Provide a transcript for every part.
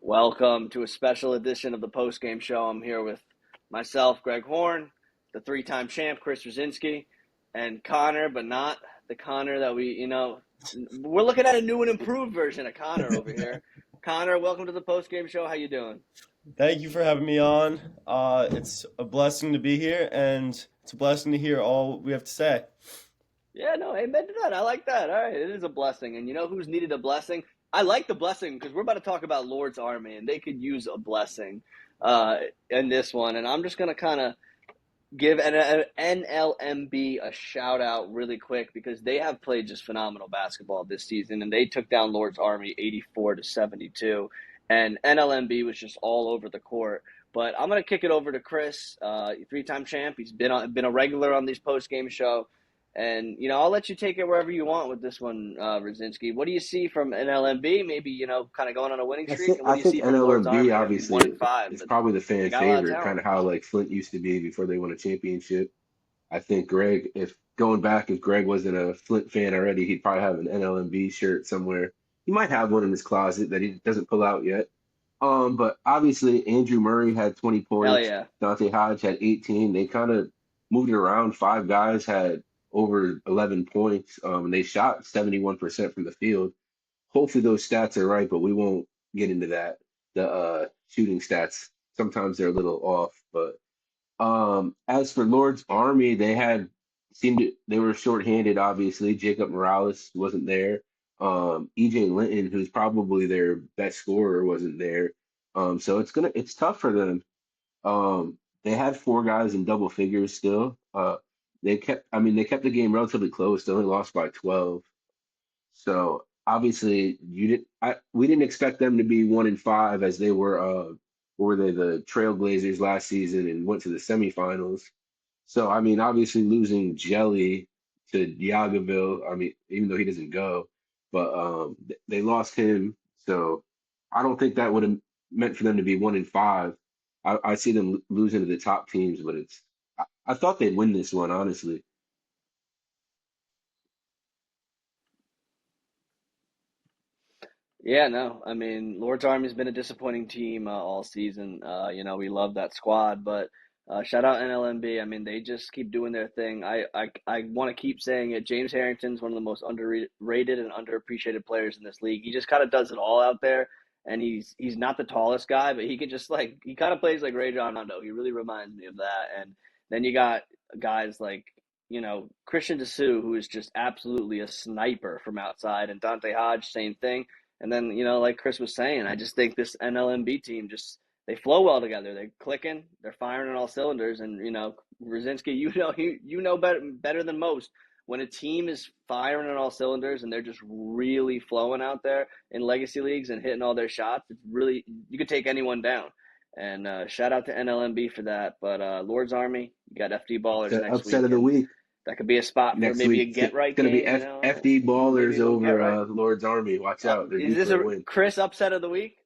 Welcome to a special edition of the Postgame show. I'm here with myself, Greg Horne, the three-time champ, Chris Rudzinski, and Connor, but not the Connor that we're looking at a new and improved version of Connor over here. Connor, welcome to the Postgame show. How you doing? Thank you for having me on. It's a blessing to be here, and it's a blessing to hear all we have to say. Yeah, no, amen to that. I like that. All right, it is a blessing. And you know who's needed a blessing? I like the blessing because we're about to talk about Lord's Army, and they could use a blessing in this one. And I'm just going to kind of give NLMB a shout out really quick because they have played just phenomenal basketball this season, and they took down Lord's Army 84-72, and NLMB was just all over the court. But I'm gonna kick it over to Chris, three-time champ. He's been a regular on these post-game show, and I'll let you take it wherever you want with this one, Rudzinski. What do you see from NLMB? Maybe kind of going on a winning I streak, think and what I do you think see from Lord's NLMB Army? I mean, one obviously and five, is but probably the they fan got a lot of favorite, kind talent. of how like Flint used to be before they won a championship. I think Greg, if Greg wasn't a Flint fan already, he'd probably have an NLMB shirt somewhere. He might have one in his closet that he doesn't pull out yet. But obviously Andrew Murray had 20 Hell points, yeah. Dante Hodge had 18. They kind of moved it around. Five guys had over 11 points. And they shot 71% from the field. Hopefully those stats are right, but we won't get into that. The shooting stats sometimes they're a little off, but as for Lord's Army, they were shorthanded. Obviously, Jacob Morales wasn't there. EJ Linton, who's probably their best scorer, wasn't there. So it's tough for them. They had four guys in double figures still. They kept the game relatively close. They only lost by 12. So obviously we didn't expect them to be 1-5 as they were what were they, the Trailblazers last season and went to the semifinals. So I mean obviously losing Jelly to Yaggaville, I mean, even though he doesn't go, but they lost him. So I don't think that would have meant for them to be 1-5. I see them losing to the top teams, but I thought they'd win this one, honestly. Yeah, no. I mean, Lord's Army's been a disappointing team all season. We love that squad, but shout out NLMB. I mean, they just keep doing their thing. I want to keep saying it. James Harrington's one of the most underrated and underappreciated players in this league. He just kind of does it all out there, and he's not the tallest guy, but he can just like he kind of plays like Ray John Rondo. He really reminds me of that. And then you got guys like Christian Dessou, who is just absolutely a sniper from outside, and Dante Hodge, same thing. And then, like Chris was saying, I just think this NLMB team just they flow well together. They're clicking, they're firing on all cylinders, and Rosensky, better than most. When a team is firing on all cylinders and they're just really flowing out there in legacy leagues and hitting all their shots, it's really you could take anyone down. And shout out to NLMB for that. But Lord's Army, you got FD Ballers next Upset week, of the and week. that could be a spot for Next maybe a week. get It's right going to be game. FD Maybe Ballers a little get over right. Lord's Army. Watch out. They're Is due this for a a win. Chris upset of the week?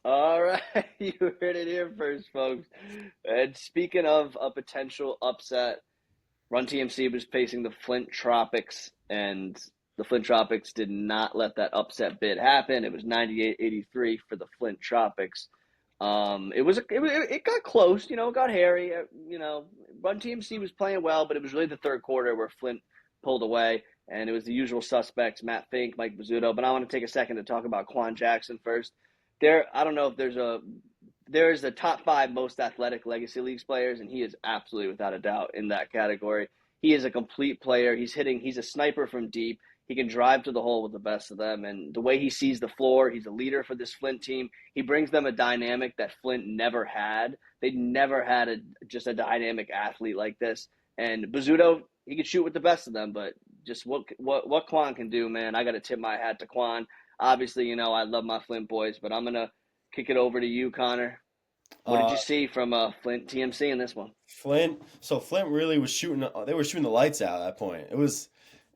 All right, you heard it here first, folks. And speaking of a potential upset, Run TMC was facing the Flint Tropics, and the Flint Tropics did not let that upset bid happen. It was 98-83 for the Flint Tropics. It got close, it got hairy. Run TMC was playing well, but it was really the third quarter where Flint pulled away, and it was the usual suspects: Matt Fink, Mike Bizzuto. But I want to take a second to talk about Quan Jackson first. I don't know if there's a top five most athletic legacy leagues players, and he is absolutely without a doubt in that category. He is a complete player. He's a sniper from deep. He can drive to the hole with the best of them. And the way he sees the floor, he's a leader for this Flint team. He brings them a dynamic that Flint never had. They never had just a dynamic athlete like this. And Bizzuto, he can shoot with the best of them, but just what Quan can do, man, I got to tip my hat to Quan. Obviously, I love my Flint boys, but I'm going to kick it over to you, Connor. What did Uh, you see from Flint TMC in this one? Flint really was shooting. They were shooting the lights out at that point.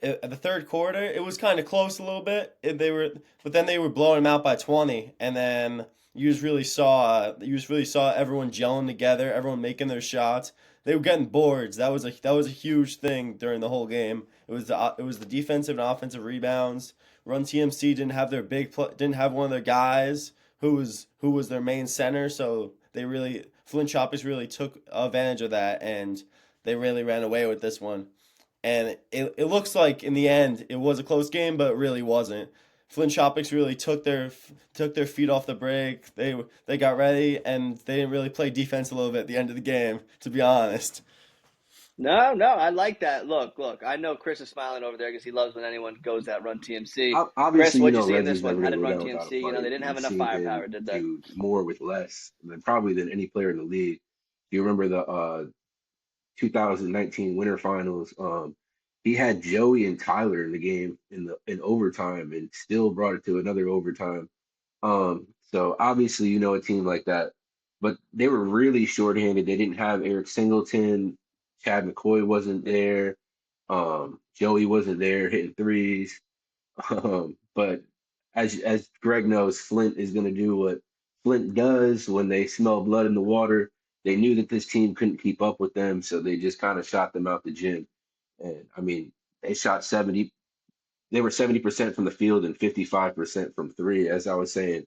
At the third quarter. It was kind of close a little bit. But then they were blowing them out by 20, and then you just really saw everyone gelling together, everyone making their shots. They were getting boards. That was a huge thing during the whole game. It was the defensive and offensive rebounds Run TMC didn't have didn't have one of their guys who was their main center, so Flint Tropics really took advantage of that, and they really ran away with this one. And it looks like in the end it was a close game, but it really wasn't. Flint Tropics really took their feet off the brake. They got ready and they didn't really play defense a little bit at the end of the game, to be honest. No, no, I like that. Look. I know Chris is smiling over there because he loves when anyone goes that Run TMC. Chris, Obviously, what'd you see in this Reggie's one? never How going to did go Run down without a TMC? They fight. didn't have We've enough seen him firepower, did they? do more with less, than probably than any player in the league. You remember the 2019 Winter Finals? He had Joey and Tyler in the game in overtime, and still brought it to another overtime. So obviously, a team like that, but they were really shorthanded. They didn't have Eric Singleton. Chad McCoy wasn't there. Joey wasn't there hitting threes. But as Greg knows, Flint is going to do what Flint does when they smell blood in the water. They knew that this team couldn't keep up with them, so they just kind of shot them out the gym. And I mean, they shot 70. They were 70% from the field and 55% from three. As I was saying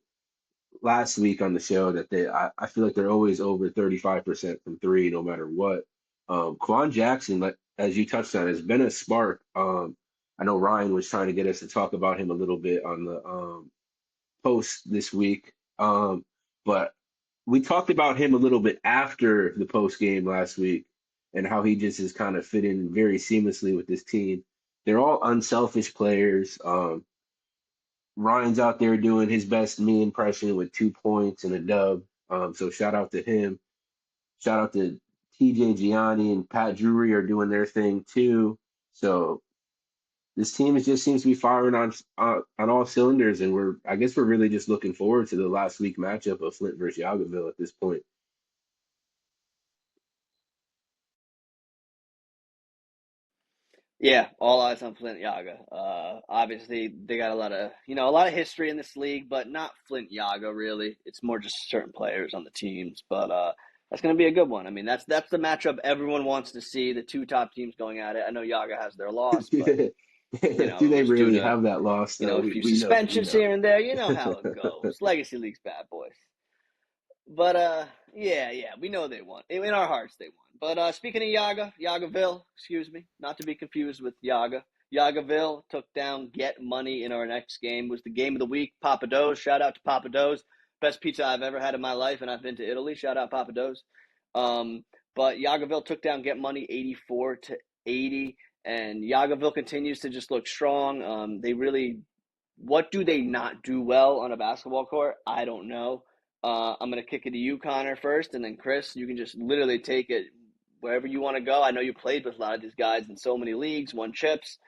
last week on the show, that I feel like they're always over 35% from three, no matter what. Quan Jackson, like as you touched on, has been a spark. I know Ryan was trying to get us to talk about him a little bit on the post this week. But we talked about him a little bit after the post game last week and how he just is kind of fit in very seamlessly with this team. They're all unselfish players. Ryan's out there doing his best me impression with 2 points and a dub. So shout out to him. Shout out to TJ Gianni and Pat Drury are doing their thing too. So this team just seems to be firing on all cylinders, and I guess we're really just looking forward to the last week matchup of Flint versus Yaggaville at this point. Yeah, all eyes on Flint Yaga. Obviously, they got a lot of history in this league, but not Flint Yaga really. It's more just certain players on the teams. But that's going to be a good one. I mean, that's the matchup everyone wants to see. The two top teams going at it. I know Yaga has their loss, but Do it they was due really to have that loss though? a few We know, we suspensions know. here and there. You know how it goes. Legacy League's bad boys. But yeah, we know they won. In our hearts, they won. But speaking of Yaggaville, excuse me, not to be confused with Yaga. Yaggaville took down Get Money in our next game. Was the game of the week. Papa Do's. Shout out to Papa Do's. Best pizza I've ever had in my life, and I've been to Italy. Shout out Papa Do's. But Yaggaville took down Get Money 84-80, and Yaggaville continues to just look strong. What do they not do well on a basketball court? I don't know. I'm going to kick it to you, Connor, first, and then Chris, you can just literally take it wherever you want to go. I know you played with a lot of these guys in so many leagues, won chips.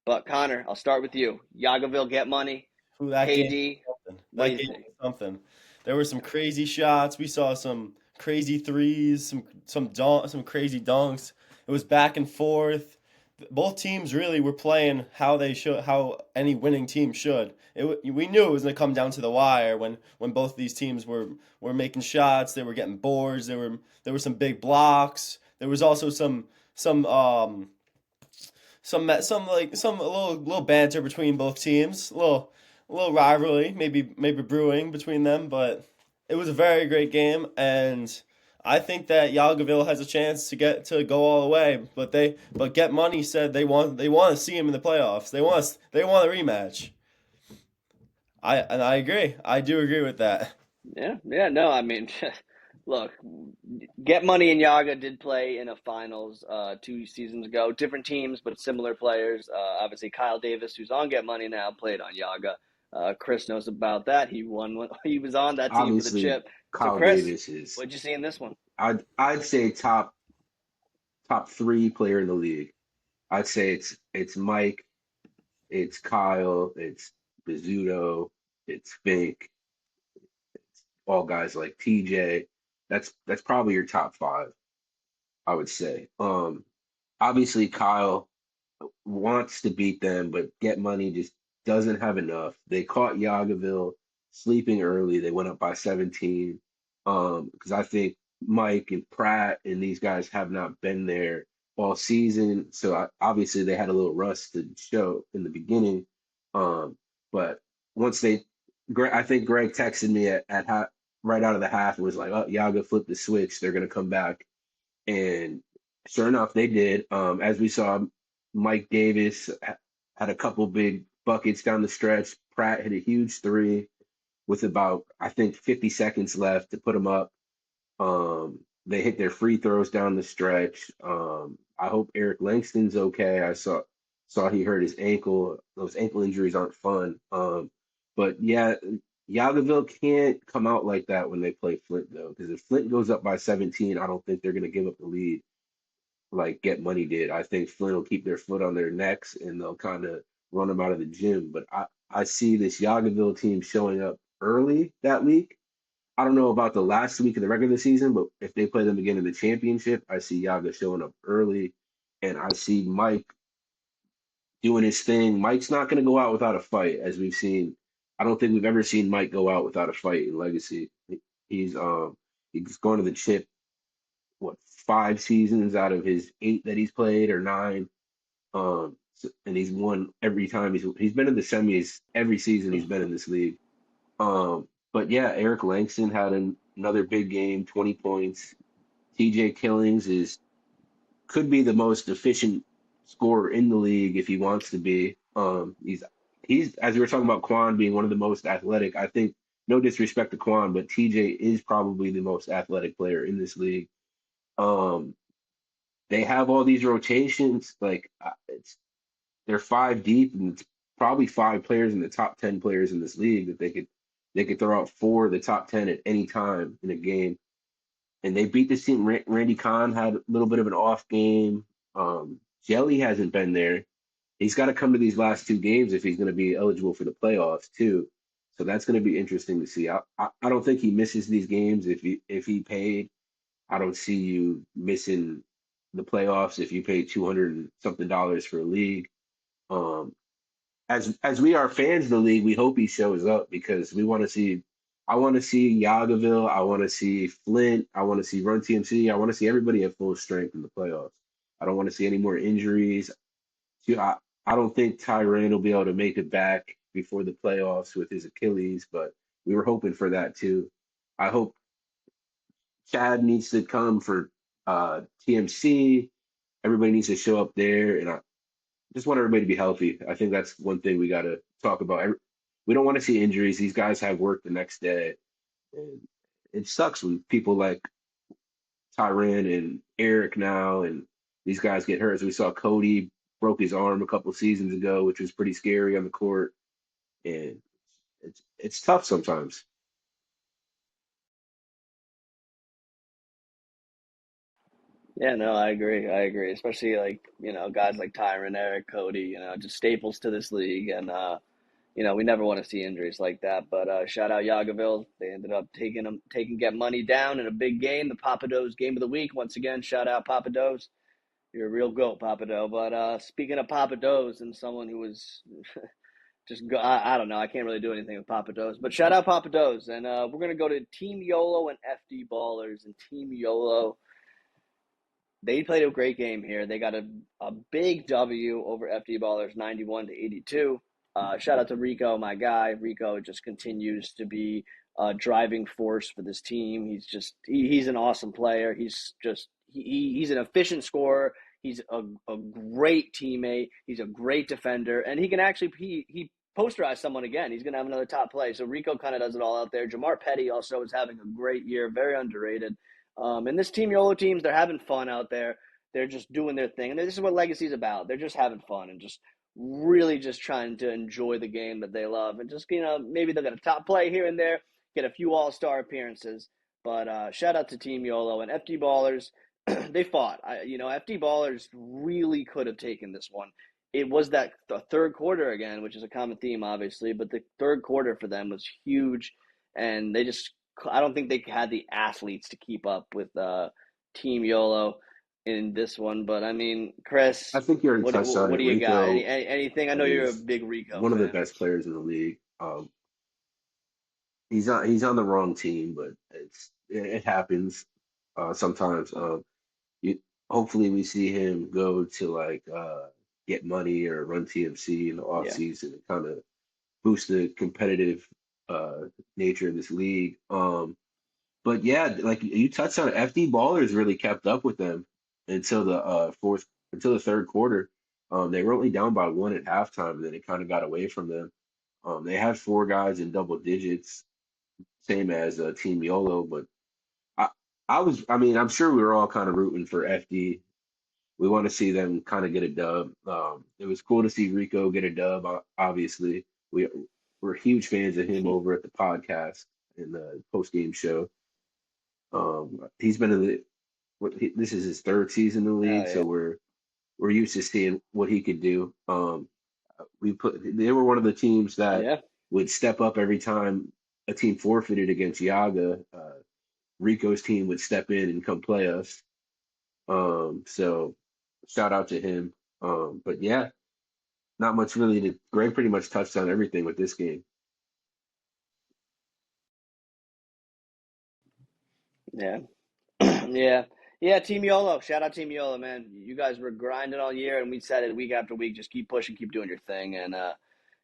But, Connor, I'll start with you. Yaggaville, Get Money. Ooh, that game KD, was something. what do That you game think? was something. There were some crazy shots. We saw some crazy threes, some crazy dunks. It was back and forth. Both teams really were playing how any winning team should. We knew it was going to come down to the wire when both these teams were making shots. They were getting boards. There were some big blocks. There was also some a little banter between both teams. A little rivalry, maybe brewing between them, but it was a very great game, and I think that Yaggaville has a chance to go all the way. But Get Money said they want to see him in the playoffs. They want a rematch. I agree. I do agree with that. Yeah, no, I mean, look, Get Money and Yaga did play in a finals 2 seasons ago. Different teams, but similar players. Obviously, Kyle Davis, who's on Get Money now, played on Yaga. Chris knows about that. He won when he was on that team for the Obviously, chip. So, Kyle Chris, Davis is what'd you see in this one? I'd say top three player in the league. I'd say it's Mike, it's Kyle, it's Bizzuto, it's Fink, all guys like TJ. That's probably your top five, I would say. Obviously Kyle wants to beat them, but Get Money just doesn't have enough. They caught Yaggaville sleeping early. They went up by 17. Because I think Mike and Pratt and these guys have not been there all season. So obviously they had a little rust to show in the beginning. Um, But once they, I think Greg texted me right out of the half and was like, "Oh, Yaga flipped the switch. They're gonna come back." And sure enough, they did. As we saw, Mike Davis had a couple big buckets down the stretch. Pratt hit a huge three with about, I think, 50 seconds left to put them up. They hit their free throws down the stretch. I hope Eric Langston's okay. I saw he hurt his ankle. Those ankle injuries aren't fun. But yeah, Yaggaville can't come out like that when they play Flint though, because if Flint goes up by 17, I don't think they're gonna give up the lead like Get Money did. I think Flint will keep their foot on their necks and they'll kind of run them out of the gym. But I see this Yaggaville team showing up early that week. I don't know about the last week of the regular season, but if they play them again in the championship, I see Yaga showing up early, and I see Mike doing his thing. Mike's not going to go out without a fight, as we've seen. I don't think we've ever seen Mike go out without a fight in Legacy. He's um he's going to the chip what 5 seasons out of his 8 that he's played or 9. And he's won every time he's been in the semis every season he's been in this league. But yeah, Eric Langston had another big game, 20 points. TJ Killings could be the most efficient scorer in the league if he wants to be. He's as we were talking about Quan being one of the most athletic. I think no disrespect to Quan, but TJ is probably the most athletic player in this league. Um, they have all these rotations, like they're 5 deep, and it's probably 5 players in the top 10 players in this league that they could throw out 4 of the top 10 at any time in a game. And they beat this team. Randy Kahn had a little bit of an off game. Jelly hasn't been there. He's got to come to these last 2 games if he's going to be eligible for the playoffs too. So that's going to be interesting to see. I don't think he misses these games if he paid. I don't see you missing the playoffs if you pay 200 and something dollars for a league. Um, as we are fans of the league, we hope he shows up because we want to see. I want to see Yaggaville. I want to see Flint. I want to see Run TMC. I want to see everybody at full strength in the playoffs. I don't want to see any more injuries. I don't think Tyran will be able to make it back before the playoffs with his Achilles, but we were hoping for that too. I hope Chad needs to come for TMC. Everybody needs to show up there, and I just want everybody to be healthy. I think that's one thing we got to talk about. We don't want to see injuries. These guys have work the next day, and it sucks when people like Tyran and Eric now and these guys get hurt. As we saw, Cody broke his arm a couple seasons ago, which was pretty scary on the court, and it's tough sometimes. Yeah, no, I agree. I agree. Especially like, guys like Tyron, Eric, Cody, just staples to this league. And we never want to see injuries like that. But shout out Yaggaville. They ended up taking Get Money down in a big game, the Papados game of the week. Once again, shout out Papados. You're a real goat, Papado. But speaking of Papados and someone who was just go, I don't know. I can't really do anything with Papados. But shout out Papados. And we're gonna go to Team YOLO and FD Ballers. And Team YOLO, they played a great game here. They got a big W over FD Ballers, 91-82. Shout out to Rico, my guy. Rico just continues to be a driving force for this team. He's an awesome player. He's an efficient scorer. He's a great teammate. He's a great defender, and he can actually he posterized someone again. He's going to have another top play. So Rico kind of does it all out there. Jamar Petty also is having a great year, very underrated. And this Team YOLO teams, they're having fun out there. They're just doing their thing. And this is what Legacy's about. They're just having fun and just really just trying to enjoy the game that they love. And just, maybe they'll get a top play here and there, get a few all-star appearances. But shout out to Team YOLO and FD Ballers. They fought. FD Ballers really could have taken this one. It was the third quarter again, which is a common theme, obviously. But the third quarter for them was huge. And I don't think they had the athletes to keep up with Team YOLO in this one. But I mean, Chris, I think you already touched on what it. do you got? Rico Anything? I know you're a is big Rico one of the fan. best players in the league. He's on the wrong team, but it happens sometimes. You, hopefully we see him go to like Get Money or Run TMC in the off Yeah, season and kind of boost the competitive nature of this league. But yeah, like you touched on, FD Ballers really kept up with them until the until the third quarter. They were only down by one at halftime, and then it kind of got away from them. They had four guys in double digits, same as Team YOLO, but I, I mean, I'm sure we were all kind of rooting for FD. We want to see them kind of get a dub. It was cool to see Rico get a dub. Obviously, we're huge fans of him over at the podcast in the post game show. He's been in the this is his third season in the Oh league, yeah. so we're used to seeing what he could do. They were one of the teams that Yeah. would step up every time a team forfeited against Yaga. Rico's team would step in and come play us. So shout out to him. But yeah, not much really to Greg pretty much touched on everything with this game. Yeah. Yeah. Yeah, Team YOLO. Shout out Team YOLO, man. You guys were grinding all year, and we said it week after week. Just keep pushing, keep doing your thing. And,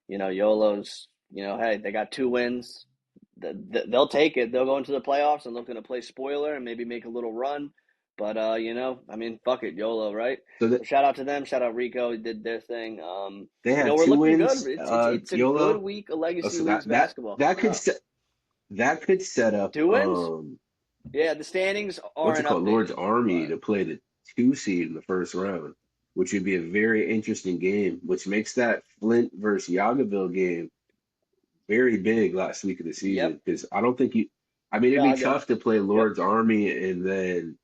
YOLO's, hey, they got 2 wins. They'll take it. They'll go into the playoffs and looking to play spoiler and maybe make a little run. But, I mean, fuck it, YOLO, right? So So shout out to them. Shout out Rico. He did their thing. they had We're two looking good. wins, It's a good YOLO. week of Oh, Legacy so Leagues basketball that coming could up. set up 2 wins? Yeah, the standings what's it aren't called, Lord's updated, Army but to play the 2 seed in the first round, which would be a very interesting game, which makes that Flint versus Yaggaville game very big last week of the season. yep, Because I don't think I mean, it'd be Yaga. tough to play Yep. Lord's Army and then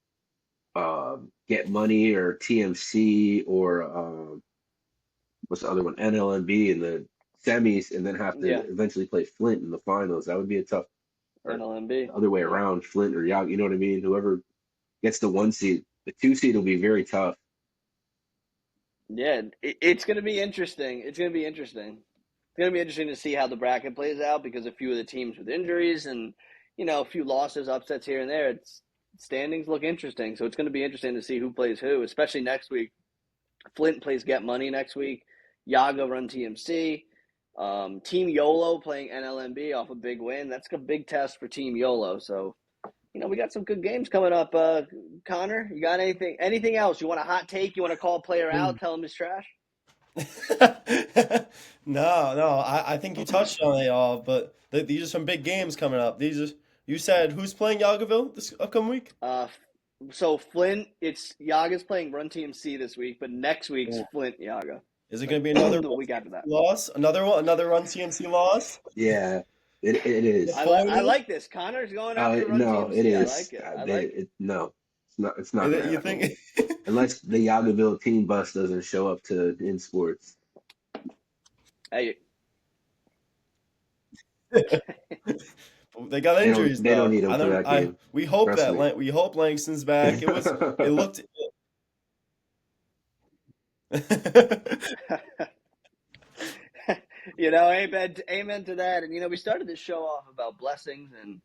Get Money or TMC or what's the other one, NLNB in the semis, and then have to Yeah, eventually play Flint in the finals. That would be a tough, or NLMB. the other way Yep. around, Flint or Yag. You know what I mean? Whoever gets the 1 seed, the 2 seed will be very tough. Yeah, it's going to be interesting. It's going to be interesting. It's going to be interesting to see how the bracket plays out because a few of the teams with injuries and a few losses, upsets here and there. It's standings look interesting, so it's going to be interesting to see who plays who, especially next week. Flint plays Get Money next week. Yaga run TMC. Team YOLO playing NLMB off a big win. That's a big test for Team YOLO. So we got some good games coming up. Connor, you got anything else? You want a hot take? You want to call a player out? Tell him he's trash? No. I think you touched on it all, but these are some big games coming up. You said who's playing Yaggaville this upcoming week? So Flint, it's Yaga's playing Run TMC this week, but next week's Yeah. Flint Yaga. Is it going to be another The Run week after that. TMC loss? Another one? Another Run TMC loss? Yeah, it is. I Disappointed? like this. Connor's going after Run No, it TMC. I is. like it. I like it. No, it's not gonna You happen think? unless the Yaggaville team bus doesn't show up to in sports. Hey, They got injuries They don't though. need him I for don't. that game. We hope Trust me. We hope Langston's back. It looked. amen to that. And we started this show off about blessings, and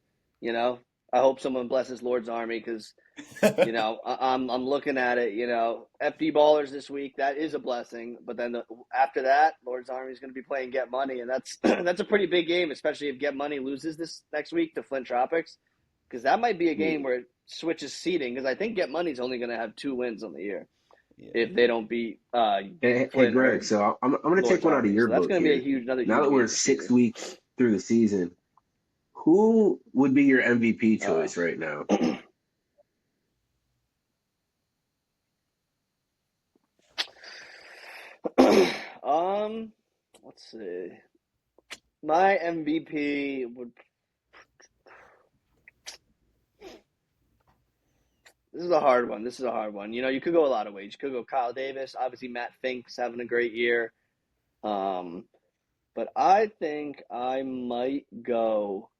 I hope someone blesses Lord's Army because I'm looking at it. FD Ballers this week, that is a blessing. But then after that, Lord's Army is going to be playing Get Money, and that's that's a pretty big game, especially if Get Money loses this next week to Flint Tropics, because that might be a game where it switches seeding. Because I think Get Money's only going to have 2 wins on the year if they don't beat Hey, Flint or Greg. So I'm gonna take Lord's one out of Army. your So that's book going to be here. another Now huge that we're game for 6 seeding. weeks through the season, who would be your MVP choice right now? Let's see. My MVP would. This is a hard one. You could go a lot of ways. You could go Kyle Davis. Obviously, Matt Fink's having a great year. But I think I might go.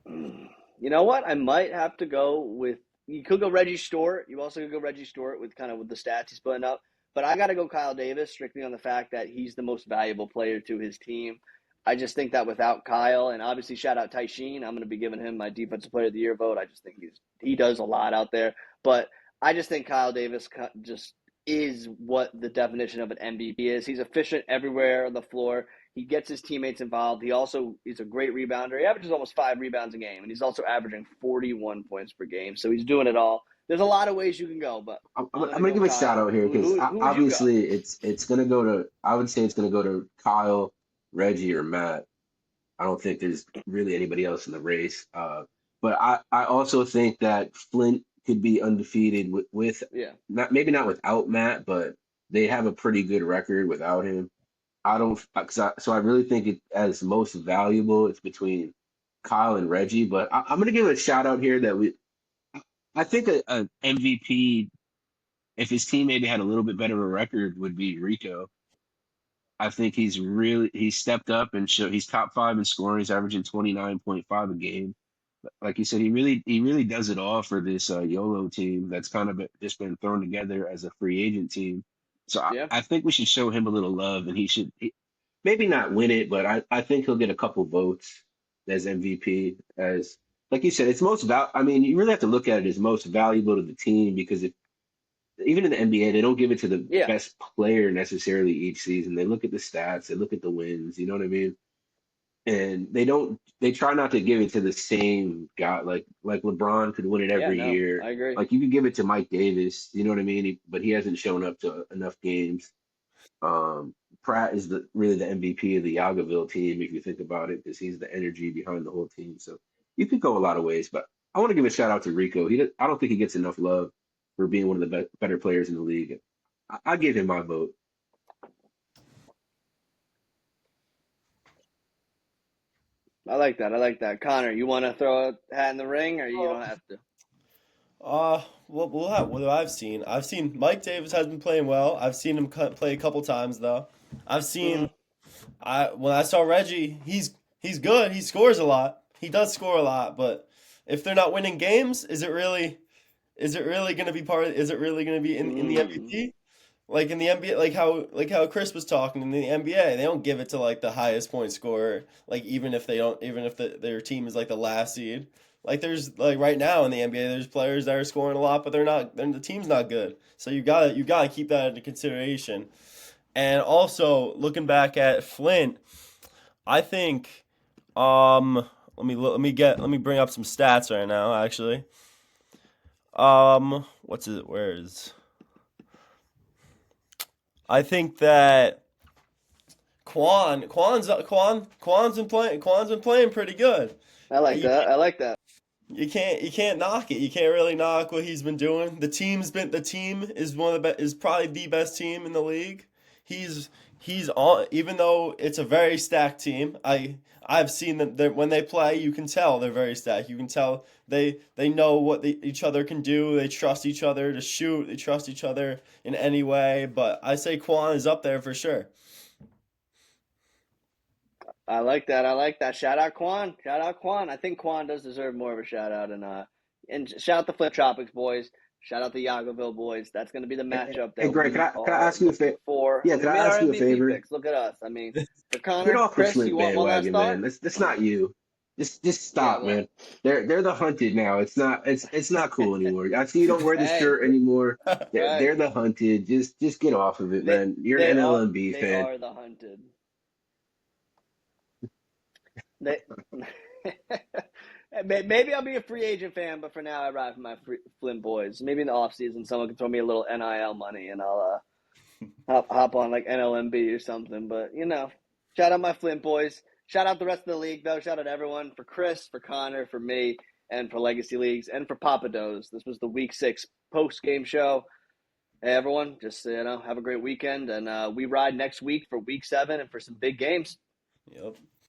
You know what? I might have to go with. You could go Reggie Stewart. You also could go Reggie Stewart with the stats he's putting up. But I got to go Kyle Davis strictly on the fact that he's the most valuable player to his team. I just think that without Kyle, and obviously shout out Tyshin, I'm going to be giving him my Defensive Player of the Year vote. I just think he does a lot out there. But I just think Kyle Davis just is what the definition of an MVP is. He's efficient everywhere on the floor. He gets his teammates involved. He's a great rebounder. He averages almost 5 rebounds a game, and he's also averaging 41 points per game. So he's doing it all. There's a lot of ways you can go, but I'm I'm gonna gonna go give a shout Kyle. out here because Who would you go? obviously it's gonna go to. I would say it's gonna go to Kyle, Reggie, or Matt. I don't think there's really anybody else in the race. But I also think that Flint could be undefeated with Yeah, not maybe not without Matt, but they have a pretty good record without him. I don't, so I really think it as most valuable, it's between Kyle and Reggie. But I'm gonna give a shout out here that I think a MVP, if his team maybe had a little bit better of a record, would be Rico. I think he's stepped up and show he's top five in scoring. He's averaging 29.5 a game. Like you said, he really does it all for this YOLO team that's kind of just been thrown together as a free agent team. So yeah. I think we should show him a little love, and maybe not win it, but I think he'll get a couple votes as MVP. As like you said, it's most val. I mean, you really have to look at it as most valuable to the team because if even in the NBA, they don't give it to the Yeah, best player necessarily each season. They look at the stats, they look at the wins, you know what I mean? And they try not to give it to the same guy. Like LeBron could win it yeah. every No, year. I agree. Like you could give it to Mike Davis, you know what I mean? But he hasn't shown up to enough games. Um, Pratt is really the MVP of the Yaggaville team, if you think about it, because he's the energy behind the whole team. So you could go a lot of ways, but I want to give a shout out to Rico. I don't think he gets enough love for being one of the better players in the league. I give him my vote. I like that. I like that. Connor, you want to throw a hat in the ring, or you don't have to? We'll have, what I've seen. I've seen Mike Davis has been playing well. I've seen him play a couple times though. I've Hmm. seen I when I saw Reggie, he's good. He scores a lot. He does score a lot, but if they're not winning games, is it really going to be is it really going to be in the Mm. MVP? Like in the NBA, like how Chris was talking in the NBA, they don't give it to like the highest point scorer. Like even if their team is like the last seed. Like there's like right now in the NBA, there's players that are scoring a lot, but the team's not good. So you gotta keep that into consideration. And also looking back at Flint, I think let me bring up some stats right now. Actually, what's it? Where is? I think that Quan's been playing pretty good. I like You that. I like that. you can't knock it. You can't really knock what he's been doing. The team is one of is probably the best team in the league. He's he's on even though it's a very stacked team. I've seen them when they play. You can tell they're very stacked. You can tell they know what each other can do. They trust each other to shoot. They trust each other in any way. But I say Quan is up there for sure. I like that. I like that. Shout out Quan. Shout out Quan. I think Quan does deserve more of a shout out, and shout out the Flip Tropics boys. Shout out the Yaggaville boys. That's going to be the matchup Hey, that Greg, we can I are ask you a looking favor? for. Yeah, We can I made our ask you a MVP favor? picks. Look at us. I mean, for Get Connor, off the Chris, you Flint want one last bandwagon, thought? man. That's not you. Just Yeah. stop, Well, man. They're the hunted now. It's not cool anymore. I see you don't wear the hey, shirt anymore. right. They're the hunted. Just get off of it, They man. You're they an are NLMB they fan. are the hunted. They maybe I'll be a free agent fan, but for now I ride for my Flint boys. Maybe in the off season, someone can throw me a little NIL money, and I'll hop on like NLMB or something. But shout out my Flint boys. Shout out the rest of the league though. Shout out everyone for Chris, for Connor, for me, and for Legacy Leagues, and for Papa Do's. This was the Week 6 post game show. Hey everyone, just have a great weekend, and we ride next week for Week 7 and for some big games. Yep.